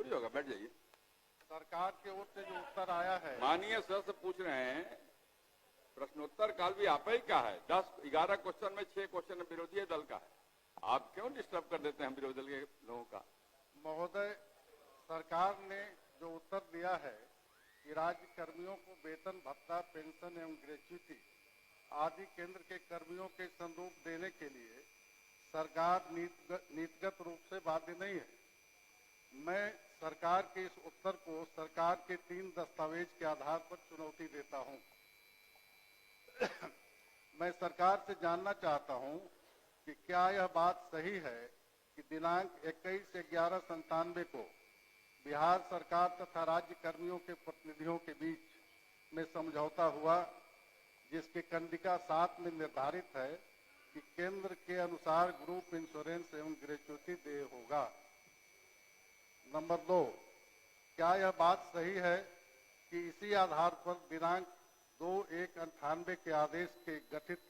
थोड़ी होगा, बैठ जाइए। सरकार की ओर से जो उत्तर आया है, माननीय सदस्य पूछ रहे हैं प्रश्नोत्तर काल भी आप ही का है, 10-11 क्वेश्चन में 6 क्वेश्चन विरोधी दल का है, आप क्यों डिस्टर्ब कर देते हैं विरोधी दल के लोगों का? महोदय, सरकार ने जो उत्तर दिया है कि राज्य कर्मियों को वेतन भत्ता, पेंशन एवं ग्रेच्युटी आदि केंद्र के कर्मियों के संरूप देने के लिए सरकार नीतिगत रूप से बाध्य नहीं है। मैं सरकार के इस उत्तर को सरकार के 3 दस्तावेज के आधार पर चुनौती देता हूं। मैं सरकार से जानना चाहता हूं कि क्या यह बात सही है कि दिनांक 21/11/97 को बिहार सरकार तथा राज्य कर्मियों के प्रतिनिधियों के बीच में समझौता हुआ, जिसकी कंडिका 7 में निर्धारित है कि केंद्र के अनुसार ग्रुप इंश्योरेंस एवं ग्रेच्युटी देय होगा। नंबर 2, क्या यह बात सही है कि इसी आधार पर दिनांक 2/1/98 के आदेश के गठित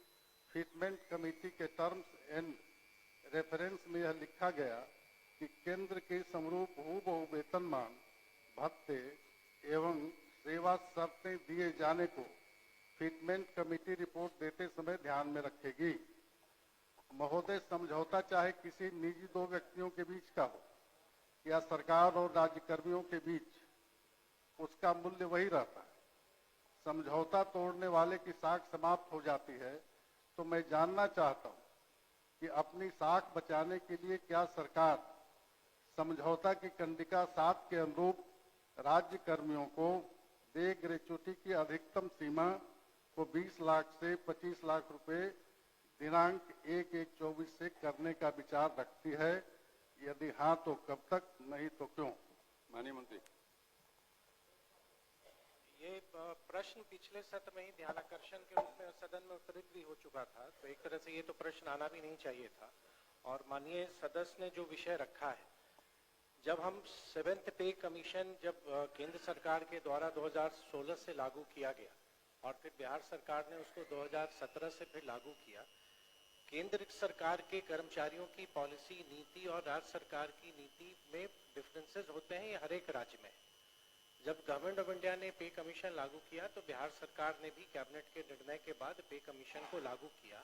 फिटमेंट कमेटी के टर्म्स एंड रेफरेंस में यह लिखा गया कि केंद्र के समरूप हूबहू वेतनमान, भत्ते एवं सेवा शर्तें दिए जाने को फिटमेंट कमेटी रिपोर्ट देते समय ध्यान में रखेगी? महोदय, समझौता चाहे किसी निजी 2 व्यक्तियों के बीच का हो या सरकार और राज्य कर्मियों के बीच, उसका मूल्य वही रहता है। समझौता तोड़ने वाले की साख समाप्त हो जाती है, तो मैं जानना चाहता हूं कि अपनी साख बचाने के लिए क्या सरकार समझौता की कंडिका 7 के अनुरूप राज्य कर्मियों को देय ग्रेच्युटी की अधिकतम सीमा को 20 लाख से 25 लाख रुपए दिनांक 1/1/24 से करने का विचार रखती है? यदि हाँ तो कब तक, नहीं तो क्यों? माननीय मंत्री। ये प्रश्न पिछले सत्र में ही ध्यानाकर्षण के रूप में सदन में उत्तरित भी हो चुका था, तो एक तरह से ये तो प्रश्न आना भी नहीं चाहिए था। और माननीय सदस्य ने जो विषय रखा है, जब हम 7th पे कमीशन जब केंद्र सरकार के द्वारा 2016 से लागू किया गया और फिर बिहार सरकार ने उसको 2017 से फिर लागू किया, केंद्र सरकार के कर्मचारियों की पॉलिसी, नीति और राज्य सरकार की नीति में डिफरेंसेस होते हैं, ये हर एक राज्य में। जब गवर्नमेंट ऑफ इंडिया ने पे कमीशन लागू किया तो बिहार सरकार ने भी कैबिनेट के निर्णय के बाद पे कमीशन को लागू किया,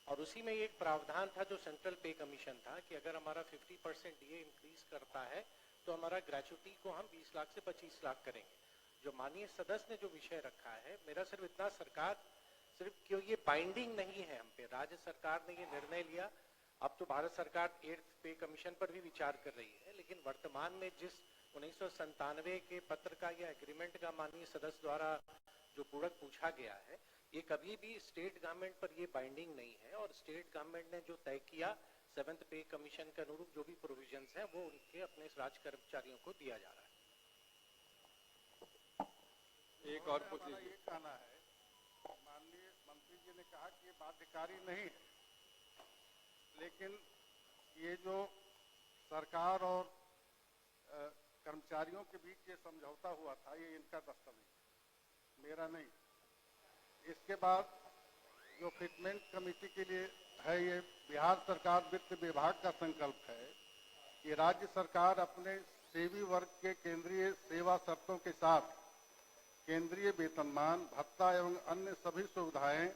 और उसी में एक प्रावधान था जो सेंट्रल पे कमीशन था कि अगर हमारा 50% डीए इंक्रीज करता है तो हमारा ग्रेच्युटी को हम 20 लाख से 25 लाख करेंगे। जो माननीय सदस्य ने जो विषय रखा है, मेरा सिर्फ इतना, सरकार सिर्फ क्यों ये बाइंडिंग नहीं है हम पे, राज्य सरकार ने ये निर्णय लिया, अब तो भारत सरकार 8th पे कमीशन पर भी विचार कर रही है, लेकिन वर्तमान में जिस 1997 के पत्र का या एग्रीमेंट का माननीय सदस्य द्वारा जो पूरक पूछा गया है, ये कभी भी स्टेट गवर्नमेंट पर ये बाइंडिंग नहीं है, और स्टेट गवर्नमेंट ने जो तय किया 7th पे कमीशन के अनुरूप जो भी प्रोविजंस हैं वो उनके अपने राज्य कर्मचारियों को दिया जा रहा है। एक और पूछ लीजिए। ये कहना है, माननीय मंत्री जी ने कहा कि ये बाध्यकारी नहीं है, लेकिन ये जो सरकार और कर्मचारियों के बीच ये समझौता हुआ था, ये इनका दस्तावेज, मेरा नहीं। इसके बाद जो फिटमेंट कमेटी के लिए है, ये बिहार सरकार वित्त विभाग का संकल्प है कि राज्य सरकार अपने सेवी वर्ग के केंद्रीय सेवा शर्तों के साथ केंद्रीय वेतनमान, भत्ता एवं अन्य सभी सुविधाएं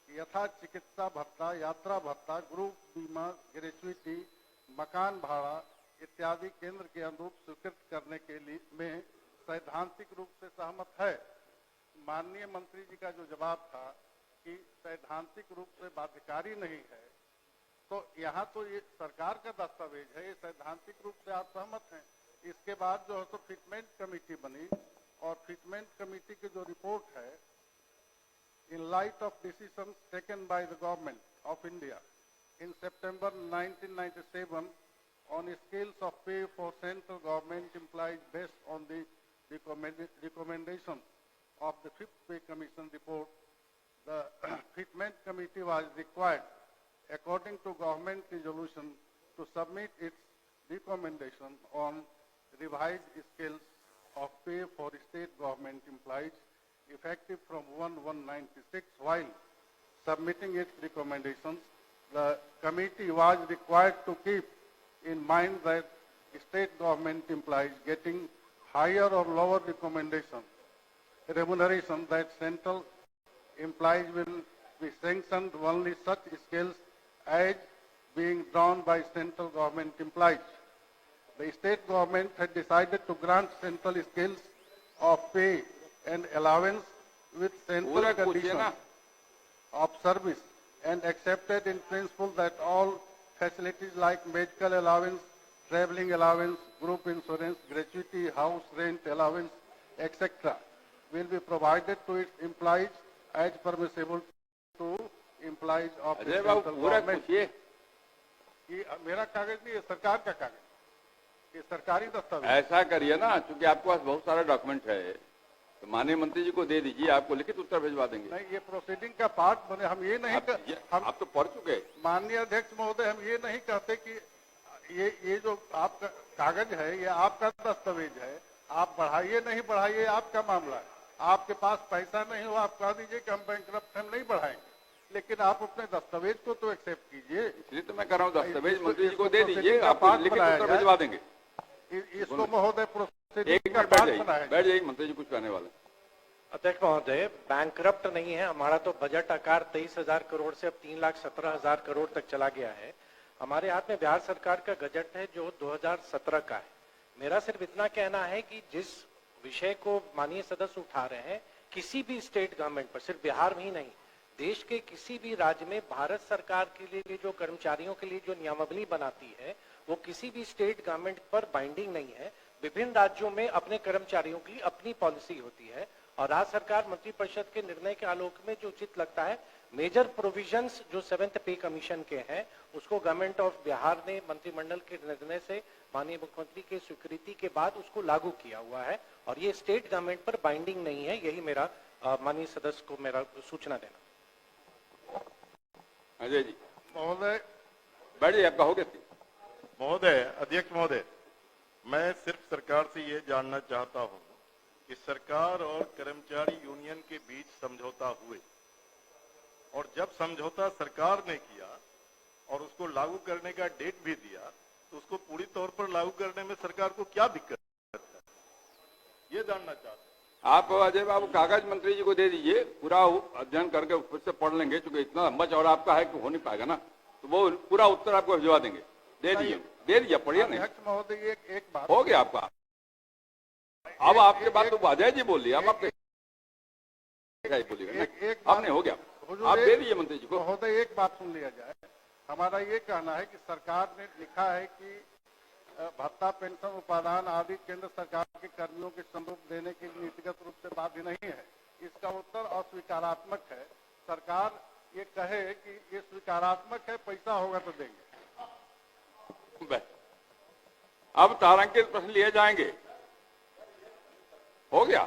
यथा चिकित्सा भत्ता, यात्रा भत्ता, ग्रुप बीमा, ग्रेच्युटी, मकान भाड़ा इत्यादि केंद्र के अनुरूप स्वीकृत करने के लिए में सैद्धांतिक रूप से सहमत है। माननीय मंत्री जी का जो जवाब था कि सैद्धांतिक रूप से बाध्यकारी नहीं है, तो यहाँ तो ये सरकार का दस्तावेज है, ये सैद्धांतिक रूप से आप सहमत हैं। इसके बाद जो है तो फिटमेंट कमेटी बनी, और फिटमेंट कमेटी की जो रिपोर्ट है, in light of decision taken by the government of India in September 1997 on scales of pay for central government employees based on the recommendations of the 5th pay commission report, the fitment committee was required, according to government resolution, to submit its recommendation on revised scales of pay for state government employees effective from 1/1/96. While submitting its recommendations, the committee was required to keep in mind that state government employees getting higher or lower remuneration that central employees will be sanctioned only such scales as being drawn by central government employees. The state government had decided to grant central scales of pay and allowance with central पूरा पूछिए conditions ना। of service and accepted in principle that all facilities like medical allowance, traveling allowance, group insurance, gratuity, house rent allowance, etc. will be provided to its employees as permissible to employees of the Ajay Babu central पूरा government. पूछिए। ये मेरा कागज नहीं, ये सरकार का कागज, ये सरकारी दस्तावेज। ऐसा करिए ना, चूंकि आपके पास बहुत सारा डॉक्यूमेंट है, तो माननीय मंत्री जी को दे दीजिए, आपको लिखित उत्तर भिजवा देंगे। नहीं, ये प्रोसीडिंग का पार्ट बने, हम ये नहीं आप तो पढ़ चुके। माननीय अध्यक्ष महोदय, हम ये नहीं कहते कि ये जो आपका कागज है ये आपका दस्तावेज है, आप बढ़ाइए नहीं बढ़ाइए आपका मामला है। आपके पास पैसा नहीं हो, आप कह दीजिए कि हम बैंकक्रप्ट हम नहीं बढ़ाएंगे, लेकिन आप अपने दस्तावेज को तो एक्सेप्ट कीजिए। इसलिए तो मैं कह रहा हूँ दस्तावेज मंत्री जी को दे दीजिए, आपको लिखित उत्तर भिजवा देंगे। इसको महोदय एक मिनट बैठ जाइए, मंत्री जी कुछ कहने वाले। अध्यक्ष महोदय, बैंकक्रप्ट नहीं है हमारा, तो बजट आकार 23,000 करोड़ से अब 3,17,000 करोड़ तक चला गया है। हमारे हाथ में बिहार सरकार का बजट है जो 2017 का है। मेरा सिर्फ इतना कहना है कि जिस विषय को माननीय सदस्य उठा रहे हैं, किसी भी स्टेट गवर्नमेंट पर, सिर्फ बिहार में ही नहीं, देश के किसी भी राज्य में भारत सरकार के लिए जो कर्मचारियों के लिए जो नियमावली बनाती है वो किसी भी स्टेट गवर्नमेंट पर बाइंडिंग नहीं है। विभिन्न राज्यों में अपने कर्मचारियों की अपनी पॉलिसी होती है और राज्य सरकार मंत्रिपरिषद के निर्णय के आलोक में जो उचित लगता है, मेजर प्रोविजंस जो 7th पे कमीशन के हैं उसको गवर्नमेंट ऑफ बिहार ने मंत्रिमंडल के निर्णय से माननीय मुख्यमंत्री की स्वीकृति के बाद उसको लागू किया हुआ है और ये स्टेट गवर्नमेंट पर बाइंडिंग नहीं है। यही मेरा माननीय सदस्य को मेरा सूचना देना। अजय जी महोदय, बैठ जाइए, आप कहोगे। महोदय, अध्यक्ष महोदय, मैं सिर्फ सरकार से ये जानना चाहता हूं कि सरकार और कर्मचारी यूनियन के बीच समझौता हुए और जब समझौता सरकार ने किया और उसको लागू करने का डेट भी दिया, तो उसको पूरी तौर पर लागू करने में सरकार को क्या दिक्कत है, ये जानना चाहता हूं। आप अजय बाबू कागज मंत्री जी को दे दीजिए, पूरा अध्ययन करके फिर से पढ़ लेंगे, क्योंकि इतना लंबा चौड़ा आपका है कि हो नहीं पाएगा ना, तो वो पूरा उत्तर आपको भिजवा देंगे। दे दीजिए, पढ़िए। नहीं अध्यक्ष महोदय, एक बात हो गया आपका। अब आपके बात तो अजय जी बोल लिया, अब आप बोलिएगा। आपने हो गया, आप दे दीजिए मंत्री जी को। महोदय, एक बात सुन लिया जाए। हमारा ये कहना है कि सरकार ने लिखा है कि भत्ता, पेंशन, उपादान आदि केंद्र सरकार के कर्मियों के स्वरूप देने के लिए नीतिगत रूप से बाध्य नहीं है। इसका उत्तर अस्वीकारात्मक है। सरकार ये कहे कि ये स्वीकारात्मक है, पैसा होगा तो देंगे। अब तारांकित प्रश्न लिए जाएंगे। हो गया।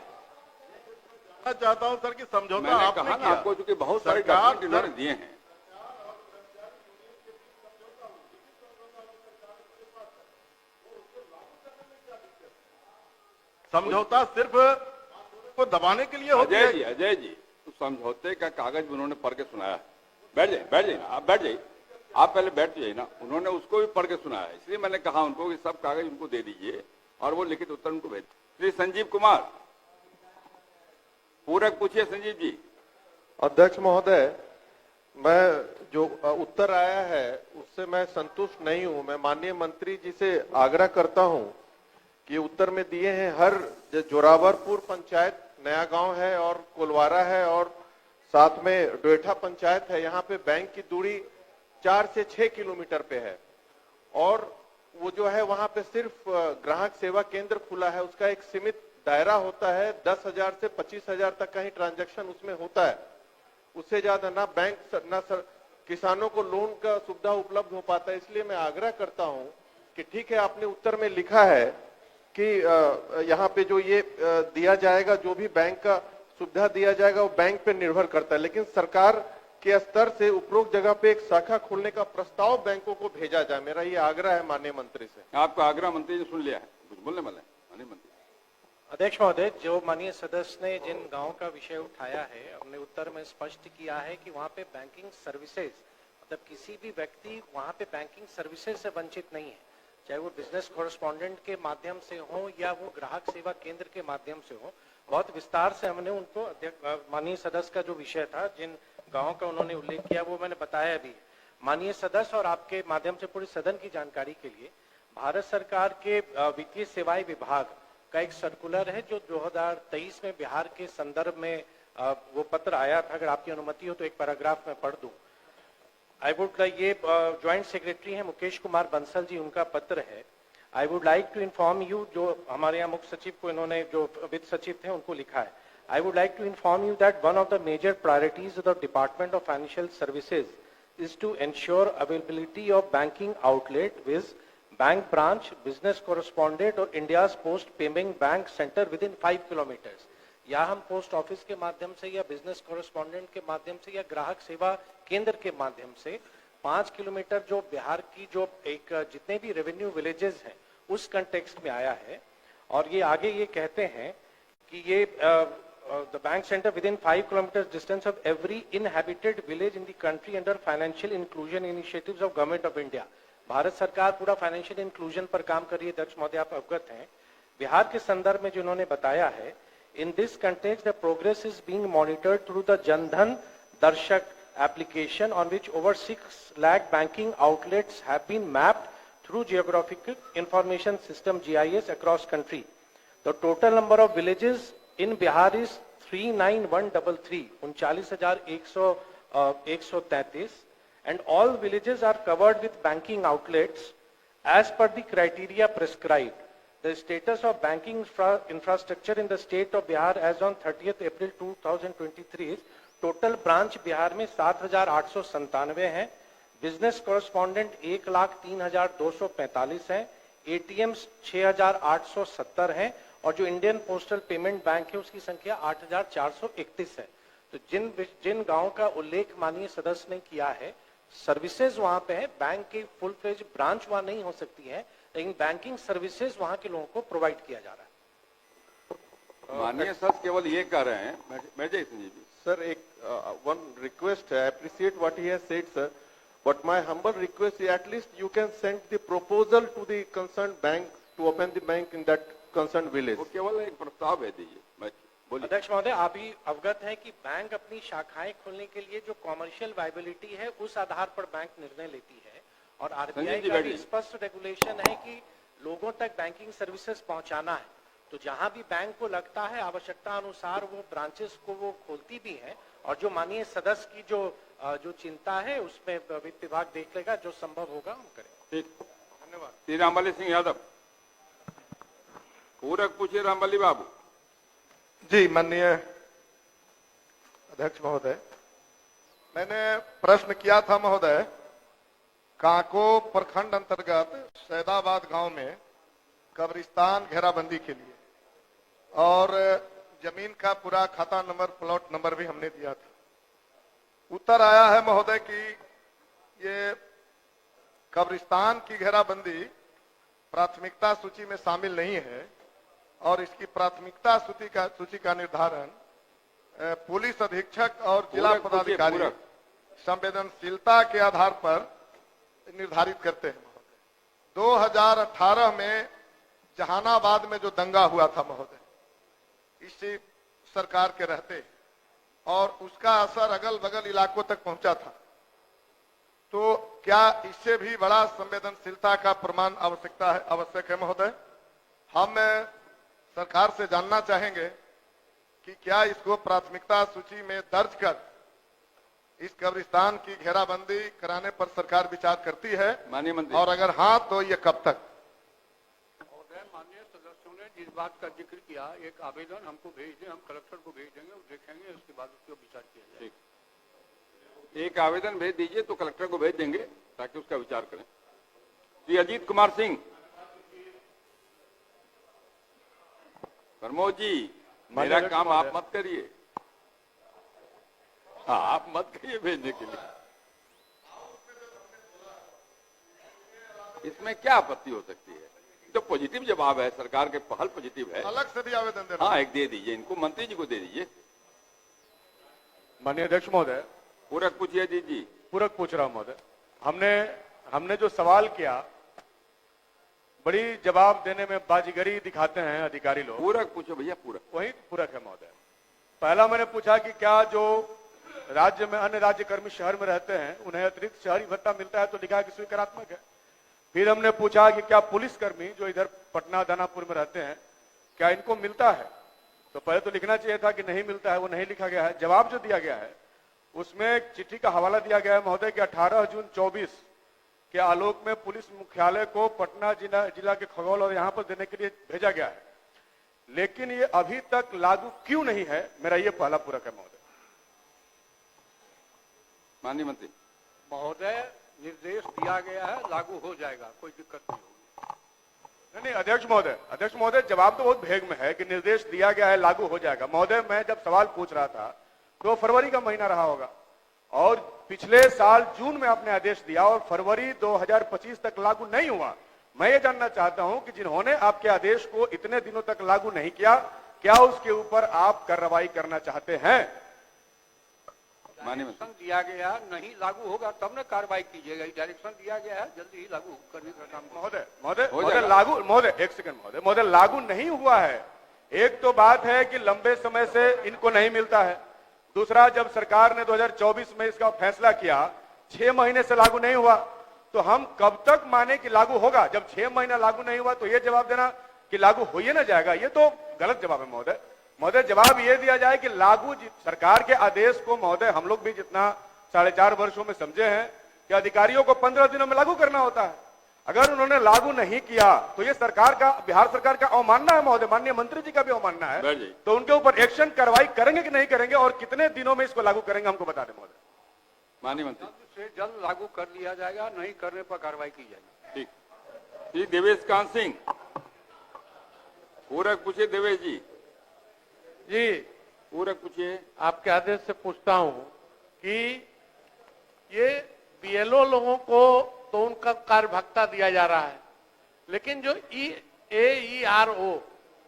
मैं चाहता हूं सर कि समझौता मैंने आपने कहा ना किया। आपको, चूंकि बहुत सारे सरकार डॉक्यूमेंट इन्होंने दिए हैं। समझौता सिर्फ को दबाने के लिए होता है। अजय जी तो समझौते का कागज उन्होंने पढ़ के सुनाया। बैठ जाइए ना, आप बैठ जाइए, आप पहले बैठ जाइए ना। उन्होंने उसको भी पढ़ के सुनाया है, इसलिए मैंने कहा उनको कि सब कागज उनको दे दीजिए और वो लिखित उत्तर उनको भेज। श्री संजीव कुमार, पूरक पूछिए संजीव जी। अध्यक्ष महोदय, मैं जो उत्तर आया है उससे मैं संतुष्ट नहीं हूं। मैं माननीय मंत्री जी से आग्रह करता हूं कि उत्तर में दिए हैं हर जोरावरपुर पंचायत नया गांव है और कोलवारा है और साथ में डोएठा पंचायत है, यहाँ पे बैंक की दूरी 4 से 6 किलोमीटर पे है और वो जो है वहां पे सिर्फ ग्राहक सेवा केंद्र खुला है। उसका एक सीमित दायरा होता है, 10,000 से 25,000 तक का ही ट्रांजैक्शन उसमें होता है। उससे ज्यादा ना बैंक ना किसानों को लोन का सुविधा उपलब्ध हो पाता है। इसलिए मैं आग्रह करता हूं कि ठीक है, आपने उत्तर में लिखा है कि यहाँ पे जो ये दिया जाएगा, जो भी बैंक का सुविधा दिया जाएगा वो बैंक पे निर्भर करता है, लेकिन सरकार के स्तर से उपरोक्त जगह पे एक शाखा खोलने का प्रस्ताव बैंकों को भेजा जाए। मेरा ये आग्रह है माननीय मंत्री से। आपका आग्रह मंत्री ने सुन लिया है, कुछ बोलने वाले हैं माननीय मंत्री? अध्यक्ष महोदय, जो माननीय सदस्य ने जिन गांव का विषय उठाया है, हमने उत्तर में स्पष्ट किया है कि वहां पे बैंकिंग सर्विसेज, मतलब किसी भी व्यक्ति वहां पे बैंकिंग सर्विसेज से वंचित नहीं है। चाहे वो बिजनेस कॉरेस्पॉन्डेंट के माध्यम से हो या वो ग्राहक सेवा केंद्र के माध्यम से हो, बहुत विस्तार से हमने उनको माननीय सदस्य का जो विषय था, जिन गांवों का उन्होंने उल्लेख किया, वो मैंने बताया भी। माननीय सदस्य और आपके माध्यम से पूरी सदन की जानकारी के लिए, भारत सरकार के वित्तीय सेवाएं विभाग का एक सर्कुलर है जो 2023 में बिहार के संदर्भ में वो पत्र आया था। अगर आपकी अनुमति हो तो एक पैराग्राफ में पढ़ दूं। आई वुड लाइक, ये ज्वाइंट सेक्रेटरी है मुकेश कुमार बंसल जी, उनका पत्र है। I would like to inform you, जो हमारे यहाँ मुख्य सचिव को इन्होंने, जो वित्त सचिव थे, उनको लिखा है। I would like to inform you that one of the major priorities of the department of financial services is to ensure availability of banking outlet with bank branch, business correspondent or India's post payment bank center within 5 kilometers। या हम post office के माध्यम से या business correspondent के माध्यम से या ग्राहक सेवा केंद्र के माध्यम से 5 किलोमीटर जो बिहार की जो एक जितने भी रेवेन्यू विलेजेस हैं उस कंटेक्स्ट में आया है। और ये आगे ये कहते हैं कि ये the bank center within 5 kilometers distance of every inhabited village in the country under financial inclusion initiatives of government of India। Bharat सरकार पूरा फाइनेंशियल इंक्लूजन पर काम कर रही है। अध्यक्ष महोदय, आप अवगत हैं। बिहार के संदर्भ में जो उन्होंने बताया है, in this context the progress is being monitored through the Jan Dhan दर्शक application on which over 6 lakh banking outlets have been mapped through geographical information system GIS across country। The total number of villages in Bihar is 39133, 39,133, and all villages are covered with banking outlets as per the criteria prescribed। The status of banking infrastructure in the state of Bihar as on 30th April 2023 is total branch Bihar में 7,897 हैं, business correspondent 1,03,245 हैं, ATM 6,870 हैं और जो Indian postal payment bank है उसकी संख्या 8,431 है। तो जिन गांवों का उल्लेख माननीय सदस्य ने किया है, सर्विसेज वहां पे है। बैंक की फुल फ्लेज ब्रांच वहां नहीं हो सकती है, लेकिन बैंकिंग सर्विसेज वहां के लोगों को प्रोवाइड किया जा रहा है। माननीय सदस्य केवल ये कह रहे हैं, मैं जय सिंह जी सर, एक one request, I appreciate what he has said, sir, but my humble request is at least you can send the proposal to the concerned bank to open the bank in that concerned village। वो केवल एक प्रस्ताव है, दीजिए। मैं बोलिए। अध्यक्ष महोदय, आप भी अवगत हैं कि बैंक अपनी शाखाएं खोलने के लिए जो कॉमर्शियल वायबिलिटी है उस आधार पर बैंक निर्णय लेती है और आरबीआई का भी स्पष्ट रेगुलेशन है कि लोगों तक बैंकिंग सर्विसेज पहुंचाना है। तो जहां भी बैंक को लगता है आवश्यकता अनुसार वो ब्रांचेस को वो खोलती भी है और जो माननीय सदस्य की जो चिंता है उसमें वित्त विभाग देख लेगा, जो संभव होगा हम करेंगे। ठीक, धन्यवाद। श्री रामबली सिंह यादव, पूरक पूछिए रामबली बाबू। जी, माननीय अध्यक्ष महोदय, मैंने प्रश्न किया था महोदय, काको प्रखंड अंतर्गत सैदाबाद गांव में कब्रिस्तान घेराबंदी के लिए और जमीन का पूरा खाता नंबर, प्लॉट नंबर भी हमने दिया था। उत्तर आया है महोदय कि ये कब्रिस्तान की घेराबंदी प्राथमिकता सूची में शामिल नहीं है और इसकी प्राथमिकता सूची का निर्धारण पुलिस अधीक्षक और जिला पदाधिकारी संवेदनशीलता के आधार पर निर्धारित करते हैं। 2018 में जहानाबाद में जो दंगा हुआ था महोदय, इसी सरकार के रहते, और उसका असर अगल बगल इलाकों तक पहुंचा था। तो क्या इससे भी बड़ा संवेदनशीलता का प्रमाण आवश्यक है महोदय? हम सरकार से जानना चाहेंगे कि क्या इसको प्राथमिकता सूची में दर्ज कर इस कब्रिस्तान की घेराबंदी कराने पर सरकार विचार करती है, माननीय मंत्री, और अगर हाँ तो ये कब तक? माननीय सदस्यों ने जिस बात का जिक्र किया, एक आवेदन हमको भेज दें, हम कलेक्टर को भेज देंगे, देखेंगे, उसके बाद उसका विचार किया जाएगा। एक आवेदन भेज दीजिए तो कलेक्टर को भेज देंगे ताकि उसका विचार करें। श्री अजीत कुमार सिंह। प्रमोद जी, मेरा काम आप मत करिए। हाँ, आप मत करिए भेजने के लिए। इसमें क्या आपत्ति हो सकती है? तो पॉजिटिव जवाब है, सरकार के पहल पॉजिटिव है। अलग से भी आवेदन देना? हाँ, एक दे दीजिए इनको, मंत्री जी को दे दीजिए। माननीय अध्यक्ष महोदय, पूरक पूछिए जी। पूरक पूछ रहा हूं महोदय। हमने जो सवाल किया बड़ी जवाब देने में बाजीगरी दिखाते हैं अधिकारी लोग। पूरक पूछो भैया, पूरक। वही पूरक है महोदय। पहला मैंने पूछा कि क्या जो राज्य में अन्य राज्य कर्मी शहर में रहते हैं उन्हें अतिरिक्त शहरी भत्ता मिलता है, तो लिखा है कि स्वीकारात्मक है। फिर हमने पूछा कि क्या पुलिस कर्मी जो इधर पटना दानापुर में रहते हैं क्या इनको मिलता है, तो पहले तो लिखना चाहिए था कि नहीं मिलता है, वो नहीं लिखा गया है। जवाब जो दिया गया है उसमें एक चिट्ठी का हवाला दिया गया है महोदय कि 18 जून 24 के आलोक में पुलिस मुख्यालय को पटना जिला के खगौल और यहां पर देने के लिए भेजा गया है, लेकिन ये अभी तक लागू क्यों नहीं है, मेरा ये पहला पूरक है महोदय। माननीय मंत्री। महोदय, निर्देश दिया गया है, लागू हो जाएगा, कोई दिक्कत नहीं होगी। नहीं अध्यक्ष महोदय जवाब तो बहुत भेग में है कि निर्देश दिया गया है, लागू हो जाएगा। महोदय मैं जब सवाल पूछ रहा था तो फरवरी का महीना रहा होगा और पिछले साल जून में आपने आदेश दिया और फरवरी 2025 तक लागू नहीं हुआ। मैं ये जानना चाहता हूं कि जिन्होंने आपके आदेश को इतने दिनों तक लागू नहीं किया, क्या उसके ऊपर आप कार्रवाई करना चाहते हैं? डायरेक्शन दिया गया, नहीं लागू होगा तब न कार्रवाई कीजिएगा। डायरेक्शन दिया गया है, जल्दी ही लागू करने का काम। महोदय लागू नहीं हुआ है। एक तो बात है कि लंबे समय से इनको नहीं मिलता है, दूसरा जब सरकार ने 2024 में इसका फैसला किया 6 महीने से लागू नहीं हुआ, तो हम कब तक माने कि लागू होगा? जब 6 महीना लागू नहीं हुआ तो ये जवाब देना कि लागू हो ही ना जाएगा, ये तो गलत जवाब है महोदय। जवाब ये दिया जाए कि लागू सरकार के आदेश को महोदय हम लोग भी जितना 4.5 वर्षों में समझे हैं कि अधिकारियों को 15 दिनों में लागू करना होता है। अगर उन्होंने लागू नहीं किया तो ये सरकार का, बिहार सरकार का अवमानना है महोदय, माननीय मंत्री जी का भी अवमानना है। तो उनके ऊपर एक्शन कार्रवाई करेंगे कि नहीं करेंगे और कितने दिनों में इसको लागू करेंगे, हमको बता दें महोदय। माननीय मंत्री। जल्द से जल्द लागू कर लिया जाएगा, नहीं करने पर कार्रवाई की जाएगी। ठीक। श्री देवेश कांत सिंह, पूरक पूछिए। देवेश जी जी पूरक पूछिए। आपके आदेश से पूछता हूं कि ये बीएलओ लोगों को तो उनका कार्य भत्ता दिया जा रहा है, लेकिन जो EARO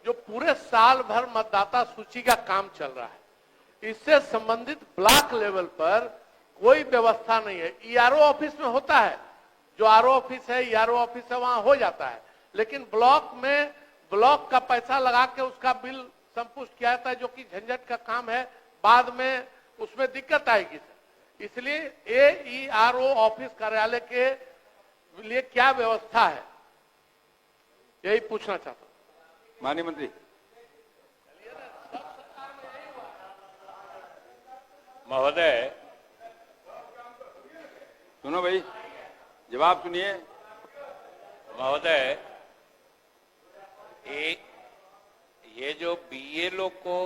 जो पूरे साल भर मतदाता सूची का काम चल रहा है, इससे संबंधित ब्लॉक लेवल पर कोई व्यवस्था नहीं है। ERO ऑफिस में होता है, जो RO ऑफिस है, ERO ऑफिस है, वहां हो जाता है, लेकिन ब्लॉक में ब्लॉक का पैसा लगा के उसका बिल संपुष्ट किया जाता है, जो कि झंझट का काम है, बाद में उसमें दिक्कत आएगी। इसलिए AERO ऑफिस कार्यालय के लिए क्या व्यवस्था है, यही पूछना चाहता हूं। माननीय मंत्री। महोदय सुनो भाई, जवाब सुनिए। महोदय, ये जो बीएलओ को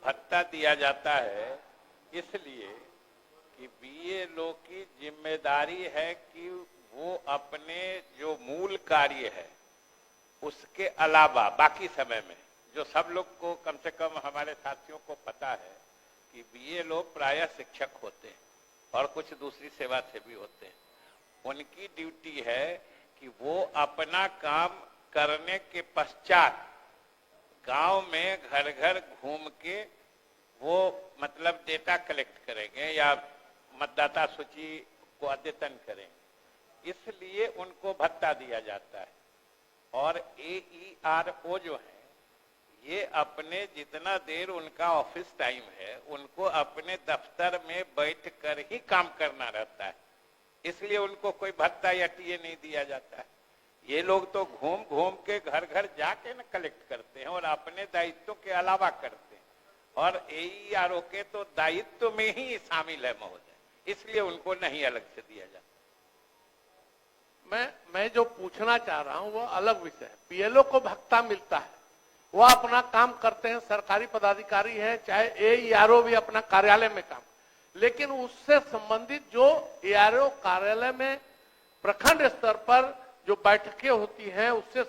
भत्ता दिया जाता है, इसलिए कि बीएलओ की जिम्मेदारी है कि वो अपने जो मूल कार्य है उसके अलावा बाकी समय में, जो सब लोग को कम से कम हमारे साथियों को पता है कि बीएलओ प्रायः शिक्षक होते हैं और कुछ दूसरी सेवा से भी होते हैं, उनकी ड्यूटी है कि वो अपना काम करने के पश्चात गांव में घर घर घूम के वो मतलब डेटा कलेक्ट करेंगे या मतदाता सूची को अद्यतन करेंगे, इसलिए उनको भत्ता दिया जाता है। और AERO जो है ये अपने जितना देर उनका ऑफिस टाइम है उनको अपने दफ्तर में बैठ कर ही काम करना रहता है, इसलिए उनको कोई भत्ता या टीए नहीं दिया जाता है। ये लोग तो घूम घूम के घर घर जाके न कलेक्ट करते हैं और अपने दायित्व के अलावा करते हैं, और AERO के तो दायित्व में ही शामिल है महोदय, इसलिए उनको नहीं अलग से दिया जाता। मैं जो पूछना चाह रहा हूं वो अलग विषय है। बीएलओ को भत्ता मिलता है, वो अपना काम करते हैं, सरकारी पदाधिकारी हैं, चाहे AERO भी अपना कार्यालय में काम, लेकिन उससे संबंधित जो AERO कार्यालय में प्रखंड स्तर पर जो बैठकें होती हैं उससे